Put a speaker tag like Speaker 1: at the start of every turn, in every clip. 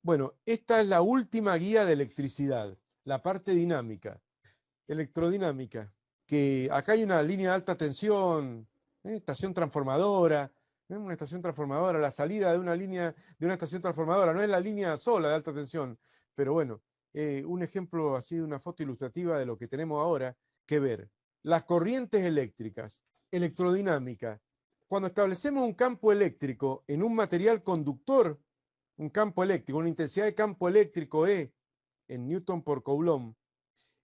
Speaker 1: Bueno, esta es la última guía de electricidad, la parte dinámica, electrodinámica, que acá hay una línea de alta tensión, estación transformadora, una estación transformadora, la salida de una línea de una estación transformadora, no es la línea sola de alta tensión, pero bueno, un ejemplo así de una foto ilustrativa de lo que tenemos ahora que ver. Las corrientes eléctricas, electrodinámica. Cuando establecemos un campo eléctrico en un material conductor, un campo eléctrico, una intensidad de campo eléctrico E en Newton por Coulomb,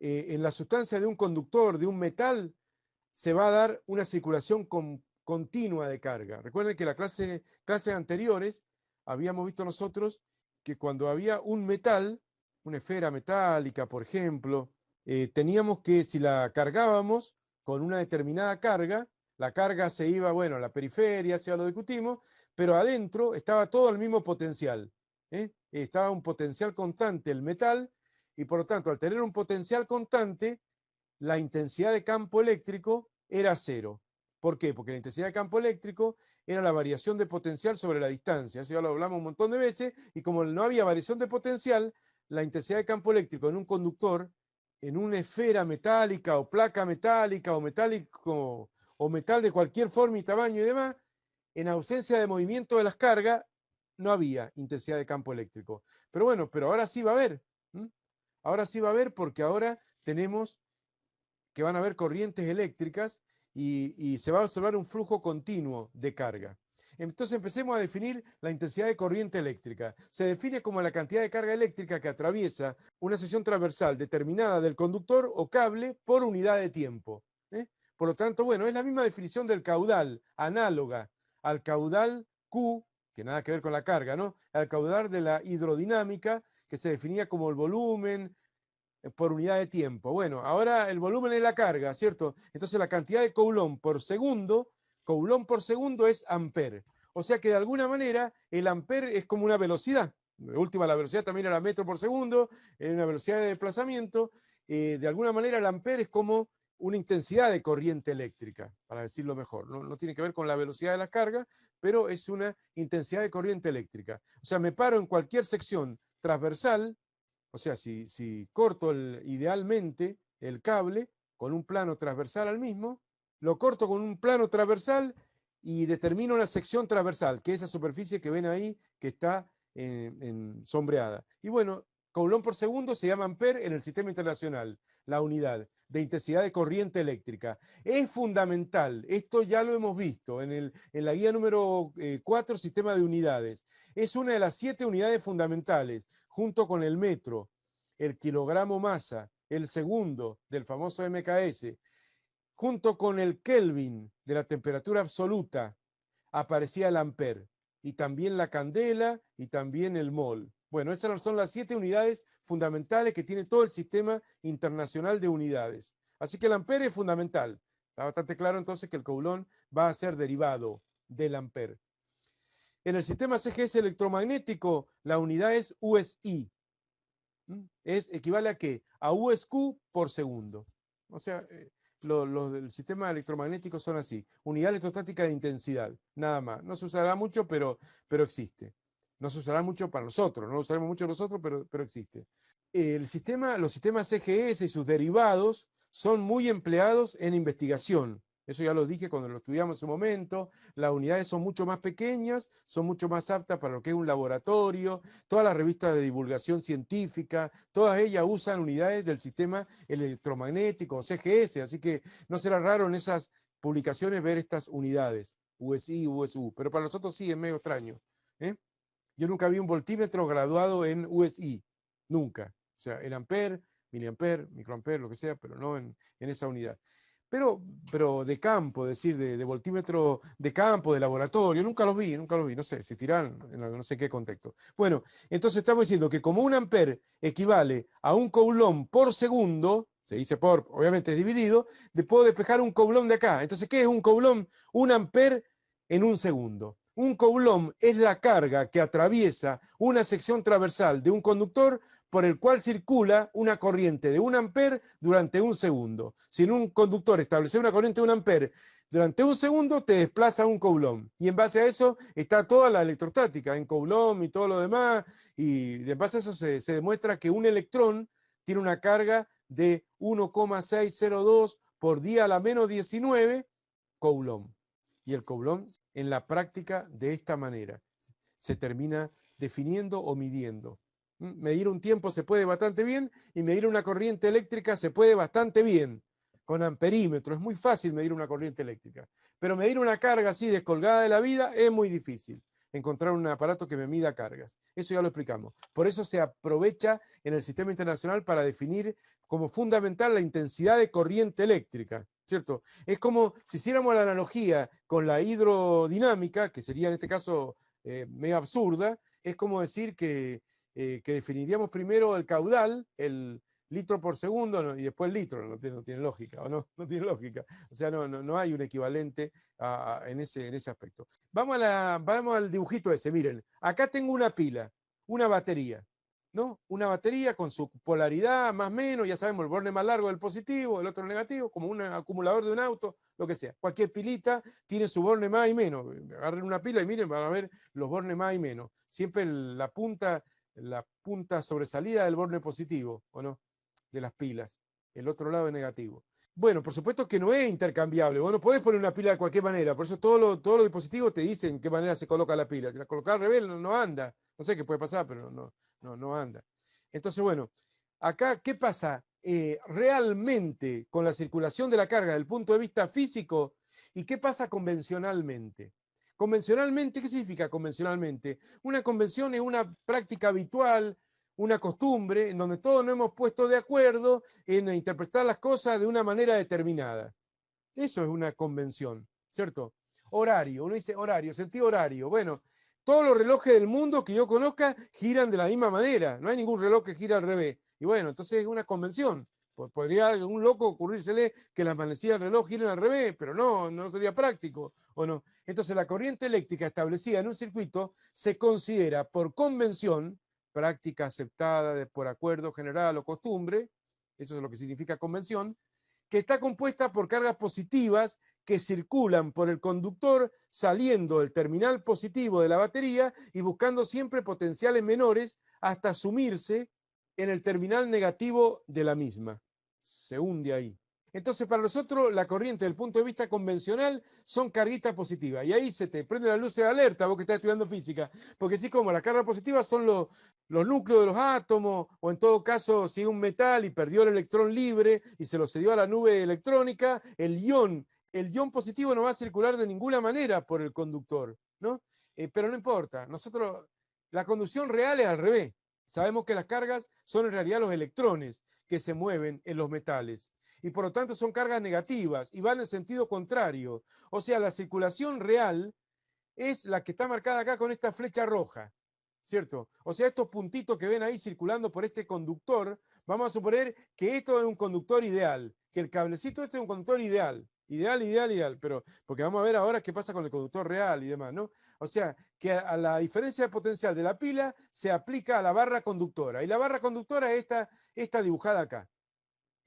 Speaker 1: en la sustancia de un conductor, de un metal, se va a dar una circulación continua de carga. Recuerden que en clases anteriores habíamos visto nosotros que cuando había un metal, una esfera metálica, por ejemplo, teníamos que, si la cargábamos con una determinada carga, la carga se iba, bueno, a la periferia, ya lo discutimos, pero adentro estaba todo el mismo potencial. Estaba un potencial constante el metal, y por lo tanto, al tener un potencial constante, la intensidad de campo eléctrico era cero. ¿Por qué? Porque la intensidad de campo eléctrico era la variación de potencial sobre la distancia. Eso ya lo hablamos un montón de veces, y como no había variación de potencial, la intensidad de campo eléctrico en un conductor, en una esfera metálica o placa metálica o metálico o metal de cualquier forma y tamaño y demás, en ausencia de movimiento de las cargas, no había intensidad de campo eléctrico. Pero bueno, pero ahora sí va a haber. Ahora sí va a haber, porque ahora tenemos que van a haber corrientes eléctricas y se va a observar un flujo continuo de carga. Entonces empecemos a definir la intensidad de corriente eléctrica. Se define como la cantidad de carga eléctrica que atraviesa una sección transversal determinada del conductor o cable por unidad de tiempo. Por lo tanto, bueno, es la misma definición del caudal, análoga al caudal Q, que nada que ver con la carga, ¿no? Al caudal de la hidrodinámica, que se definía como el volumen por unidad de tiempo. Bueno, ahora el volumen es la carga, ¿cierto? Entonces la cantidad de Coulomb por segundo es amper. O sea que de alguna manera el amper es como una velocidad. De última, la velocidad también era metro por segundo, es una velocidad de desplazamiento. De alguna manera el amper es como una intensidad de corriente eléctrica, para decirlo mejor. No tiene que ver con la velocidad de las cargas, pero es una intensidad de corriente eléctrica. O sea, me paro en cualquier sección transversal. O sea, si corto idealmente el cable con un plano transversal al mismo, lo corto con un plano transversal y determino una sección transversal, que es esa superficie que ven ahí que está sombreada. Y bueno, Coulomb por segundo se llama ampere en el sistema internacional, la unidad de intensidad de corriente eléctrica. Es fundamental, esto ya lo hemos visto en la guía número 4, sistema de unidades. Es una de las 7 unidades fundamentales, junto con el metro, el kilogramo masa, el segundo del famoso MKS, junto con el Kelvin de la temperatura absoluta, aparecía el ampere, y también la candela y también el mol. Bueno, esas son las 7 unidades fundamentales que tiene todo el sistema internacional de unidades. Así que el ampere es fundamental. Está bastante claro entonces que el Coulomb va a ser derivado del ampere. En el sistema CGS electromagnético, la unidad es USI. ¿Equivale a qué? A USQ por segundo. O sea, los del sistema electromagnético son así. Unidad electrostática de intensidad, nada más. No se usará mucho, pero existe. No se usará mucho para nosotros, no lo usaremos mucho nosotros, pero existe. Los sistemas CGS y sus derivados son muy empleados en investigación. Eso ya lo dije cuando lo estudiamos en su momento. Las unidades son mucho más pequeñas, son mucho más aptas para lo que es un laboratorio. Todas las revistas de divulgación científica, todas ellas usan unidades del sistema electromagnético, CGS, así que no será raro en esas publicaciones ver estas unidades, USI, USU, pero para nosotros sí es medio extraño. Yo nunca vi un voltímetro graduado en USI, nunca. O sea, en ampere, miliampere, microampere, lo que sea, pero no en esa unidad. Pero de campo, es decir, de voltímetro de campo, de laboratorio, nunca los vi, no sé, si tiran en no sé qué contexto. Bueno, entonces estamos diciendo que como un ampere equivale a un Coulomb por segundo, se dice por, obviamente es dividido, puedo despejar un Coulomb de acá. Entonces, ¿qué es un Coulomb? Un ampere en un segundo. Un Coulomb es la carga que atraviesa una sección transversal de un conductor por el cual circula una corriente de 1 ampere durante 1 segundo. Si en un conductor establece una corriente de 1 ampere durante 1 segundo, te desplaza 1 coulomb. Y en base a eso está toda la electrostática, en coulomb y todo lo demás. Y en base a eso se demuestra que un electrón tiene una carga de 1,602 por 10 a la menos 19 coulomb. Y el coulomb en la práctica de esta manera se termina definiendo o midiendo. Medir un tiempo se puede bastante bien y medir una corriente eléctrica se puede bastante bien con amperímetro. Es muy fácil medir una corriente eléctrica, pero medir una carga así descolgada de la vida es muy difícil. Encontrar un aparato que me mida cargas. Eso ya lo explicamos. Por eso se aprovecha en el sistema internacional para definir como fundamental la intensidad de corriente eléctrica, ¿cierto? Es como si hiciéramos la analogía con la hidrodinámica, que sería en este caso medio absurda, es como decir que definiríamos primero el caudal, el litro por segundo, ¿no? Y después el litro, no tiene lógica, ¿o no? No tiene lógica. O sea, no hay un equivalente en ese aspecto. Vamos al dibujito ese, miren. Acá tengo una pila, una batería, ¿no? Una batería con su polaridad, más o menos, ya sabemos, el borne más largo del positivo, el otro negativo, como un acumulador de un auto, lo que sea. Cualquier pilita tiene su borne más y menos. Agarren una pila y miren, van a ver los bornes más y menos. Siempre la punta sobresalida del borne positivo, ¿o no? De las pilas. El otro lado es negativo. Bueno, por supuesto que no es intercambiable. Vos no podés poner una pila de cualquier manera. Por eso todos los dispositivos te dicen qué manera se coloca la pila. Si la colocás al revés, no anda. No sé qué puede pasar, pero no anda. Entonces, bueno, acá, ¿qué pasa? Realmente con la circulación de la carga desde el punto de vista físico, ¿y qué pasa convencionalmente? Convencionalmente, ¿qué significa convencionalmente? Una convención es una práctica habitual, una costumbre, en donde todos nos hemos puesto de acuerdo en interpretar las cosas de una manera determinada. Eso es una convención, ¿cierto? Horario, uno dice horario, sentido horario. Bueno, todos los relojes del mundo que yo conozca giran de la misma manera, no hay ningún reloj que gira al revés. Y bueno, entonces es una convención. Podría a algún loco ocurrírsele que las manecillas del reloj giren al revés, pero no sería práctico, ¿o no? Entonces la corriente eléctrica establecida en un circuito se considera por convención, práctica aceptada por acuerdo general o costumbre, eso es lo que significa convención, que está compuesta por cargas positivas que circulan por el conductor saliendo del terminal positivo de la batería y buscando siempre potenciales menores hasta sumirse en el terminal negativo de la misma. Se hunde ahí. Entonces, para nosotros, la corriente, desde el punto de vista convencional, son carguitas positivas. Y ahí se te prende la luz de alerta, vos que estás estudiando física. Porque sí, como las cargas positivas son los núcleos de los átomos, o en todo caso, si un metal y perdió el electrón libre y se lo cedió a la nube electrónica, el ion positivo no va a circular de ninguna manera por el conductor, ¿no? Pero no importa. Nosotros, la conducción real es al revés. Sabemos que las cargas son en realidad los electrones que se mueven en los metales y por lo tanto son cargas negativas y van en sentido contrario. O sea, la circulación real es la que está marcada acá con esta flecha roja, ¿cierto? O sea, estos puntitos que ven ahí circulando por este conductor, vamos a suponer que esto es un conductor ideal, que el cablecito este es un conductor ideal. Ideal, pero porque vamos a ver ahora qué pasa con el conductor real y demás, ¿no? O sea, que a la diferencia de potencial de la pila se aplica a la barra conductora, y la barra conductora es esta dibujada acá.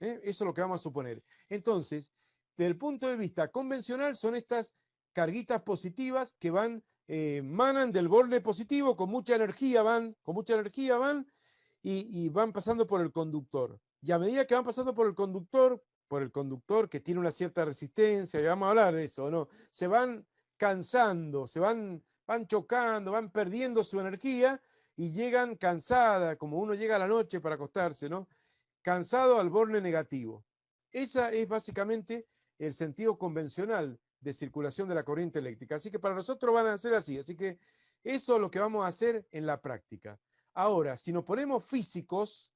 Speaker 1: Eso es lo que vamos a suponer. Entonces, desde el punto de vista convencional, son estas carguitas positivas que manan del borde positivo, con mucha energía van y van pasando por el conductor. Y a medida que van pasando por el conductor que tiene una cierta resistencia, y vamos a hablar de eso, ¿no? Se van cansando, van chocando, van perdiendo su energía y llegan cansada, como uno llega a la noche para acostarse, ¿no? Cansado al borne negativo. Ese es básicamente el sentido convencional de circulación de la corriente eléctrica. Así que para nosotros van a ser así. Así que eso es lo que vamos a hacer en la práctica. Ahora, si nos ponemos físicos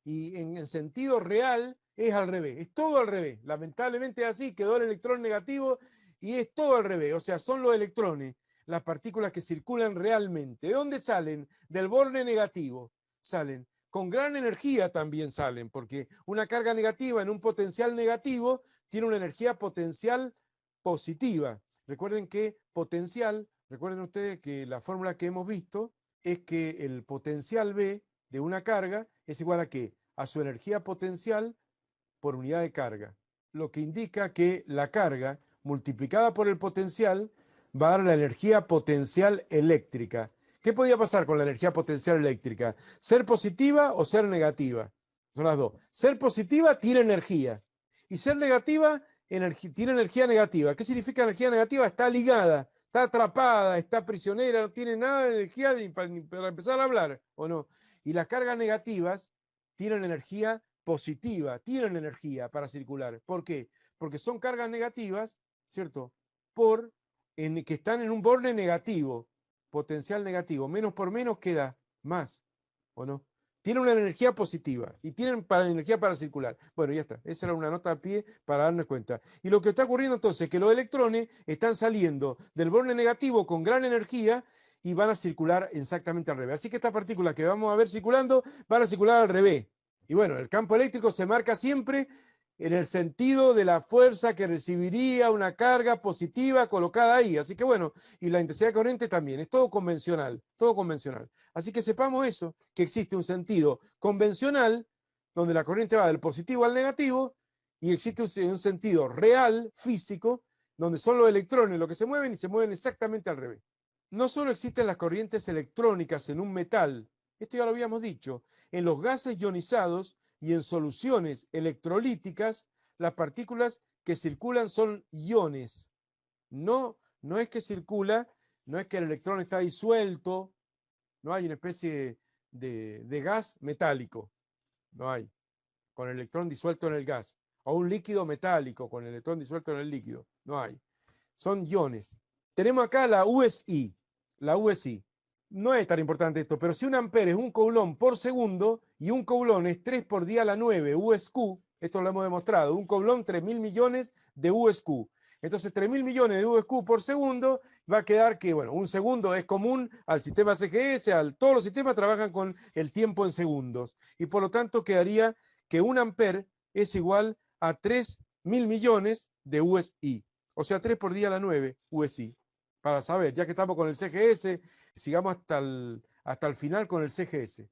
Speaker 1: y en sentido real, es al revés. Es todo al revés. Lamentablemente es así, quedó el electrón negativo y es todo al revés. O sea, son los electrones, las partículas que circulan realmente. ¿De dónde salen? Del borne negativo. Salen con gran energía también salen, porque una carga negativa en un potencial negativo tiene una energía potencial positiva. Recuerden que recuerden ustedes que la fórmula que hemos visto es que el potencial B de una carga es igual a ¿qué? A su energía potencial por unidad de carga, lo que indica que la carga multiplicada por el potencial va a dar la energía potencial eléctrica. ¿Qué podía pasar con la energía potencial eléctrica? ¿Ser positiva o ser negativa? Son las dos. Ser positiva tiene energía y ser negativa tiene energía negativa. ¿Qué significa energía negativa? Está ligada, está atrapada, está prisionera, no tiene nada de energía ni para empezar a hablar, ¿o no? Y las cargas negativas tienen energía positiva, tienen energía para circular. ¿Por qué? Porque son cargas negativas, ¿cierto? Que están en un borde negativo, potencial negativo. Menos por menos queda más, ¿o no? Tienen una energía positiva y tienen energía para circular. Bueno, ya está. Esa era una nota a pie para darnos cuenta. Y lo que está ocurriendo entonces es que los electrones están saliendo del borde negativo con gran energía y van a circular exactamente al revés. Así que estas partículas que vamos a ver circulando van a circular al revés. Y bueno, el campo eléctrico se marca siempre en el sentido de la fuerza que recibiría una carga positiva colocada ahí. Así que bueno, y la intensidad de corriente también, es todo convencional, todo convencional. Así que sepamos eso, que existe un sentido convencional donde la corriente va del positivo al negativo y existe un sentido real, físico, donde son los electrones los que se mueven y se mueven exactamente al revés. No solo existen las corrientes electrónicas en un metal, esto ya lo habíamos dicho, en los gases ionizados y en soluciones electrolíticas, las partículas que circulan son iones. No es que circula, no es que el electrón está disuelto, no hay una especie de gas metálico, no hay, con el electrón disuelto en el gas, o un líquido metálico con el electrón disuelto en el líquido, no hay. Son iones. Tenemos acá la USI, la USI. No es tan importante esto, pero si un ampere es un coulomb por segundo y un coulomb es 3 por 10 a la 9 USQ, esto lo hemos demostrado, un coulomb 3.000 millones de USQ. Entonces 3.000 millones de USQ por segundo va a quedar que, bueno, un segundo es común al sistema CGS, todos los sistemas trabajan con el tiempo en segundos y por lo tanto quedaría que un ampere es igual a 3.000 millones de USI. O sea, 3 por 10 a la 9 USI. Para saber, ya que estamos con el CGS, sigamos hasta el final con el CGS.